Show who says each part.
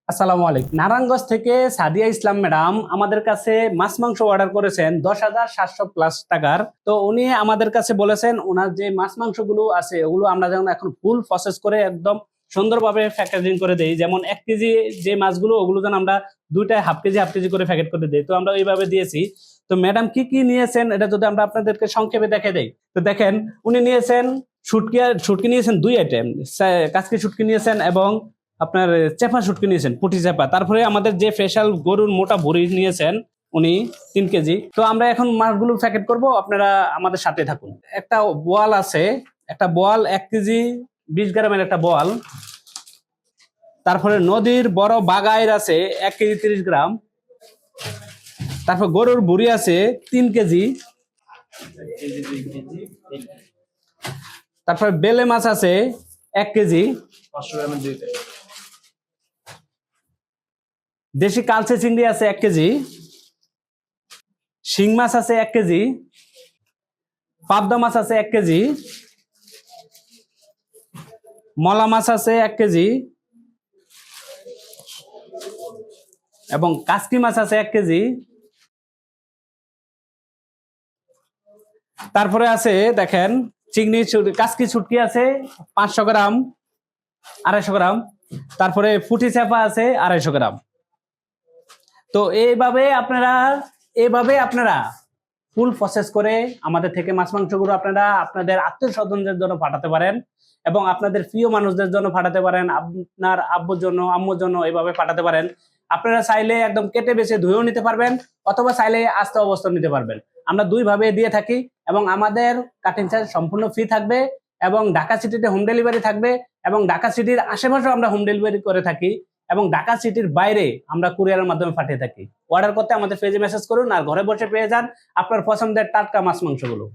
Speaker 1: আসসালামু আলাইকুম। নারায়ণগঞ্জ থেকে সাদিয়া ইসলাম ম্যাডাম আমাদের কাছে মাছ মাংস অর্ডার করেছেন 10,700+ টাকার। তো উনি আমাদের কাছে বলেছেন ওনার যে মাছ মাংসগুলো আছে ওগুলো আমরা যেন এখন ফুল প্রসেস করে একদম সুন্দরভাবে প্যাকেজিং করে দেই। যেমন 1 কেজি যে মাছগুলো ওগুলো যেন আমরা দুইটায় হাফ কেজি করে প্যাকেট করে দিই। তো আমরা ওইভাবে দিয়েছি। তো ম্যাডাম কি কি নিয়েছেন এটা যদি আমরা আপনাদেরকে সংক্ষেপে দেখে দেই। তো দেখেন উনি নিয়েছেন শুটকি নিয়েছেন 2 আইটেম, কাচকি শুটকি নিয়েছেন এবং আপনার চেপা শুটকি নিয়েছেন, পুঁটি চেপা। তারপরে আমাদের যে স্পেশাল গরুর মোটা ভুঁড়ি নিয়েছেন উনি 3 কেজি। তো আমরা এখন মাছগুলো প্যাকেট করব, আপনারা আমাদের সাথে থাকুন। একটা বোয়াল আছে, একটা বোয়াল 1 কেজি 20 গ্রামের একটা বোয়াল। তারপরে নদীর বড় বাগাইর আছে 1 কেজি 30 গ্রাম। তারপর গরুর ভুঁড়ি আছে 3 কেজি। তারপর বেলে মাছ আছে 1 কেজি। দেশি কালচে চিংড়ি আছে 1 কেজি। শিং মাছ আছে 1 কেজি। পাবদা মাছ আছে 1 কেজি। মলা মাছ আছে 1 কেজি এবং কাসকি মাছ আছে 1 কেজি। তারপরে আছে দেখেন কাসকি শুটকি আছে 500 গ্রাম, 250 গ্রাম। তারপরে পুঁটি চেপা আছে 250 গ্রাম। তো এইভাবে আপনারা ফুল প্রসেস করে আমাদের থেকে মাছ মাংসগুলো আপনারা আপনাদের আত্মীয় স্বজনদের জন্য পাঠাতে পারেন এবং আপনাদের প্রিয় মানুষদের জন্য পাঠাতে পারেন, আপনার আব্বুর জন্য আম্মুর জন্য এইভাবে পাঠাতে পারেন। আপনারা চাইলে একদম কেটে বেছে ধুয়েও নিতে পারবেন অথবা চাইলে আস্ত অবস্থা নিতে পারবেন। আমরা দুইভাবে দিয়ে থাকি এবং আমাদের কাটিং চার্জ সম্পূর্ণ ফ্রি থাকবে এবং ঢাকা সিটিতে হোম ডেলিভারি থাকবে এবং ঢাকা সিটির আশেপাশেও আমরা হোম ডেলিভারি করে থাকি এবং ঢাকা সিটির বাইরে আমরা কুরিয়ারের মাধ্যমে পাঠিয়ে থাকি। অর্ডার করতে আমাদের পেজে মেসেজ করুন আর ঘরে বসে পেয়ে যান আপনার পছন্দের টাটকা মাছ মাংসগুলো।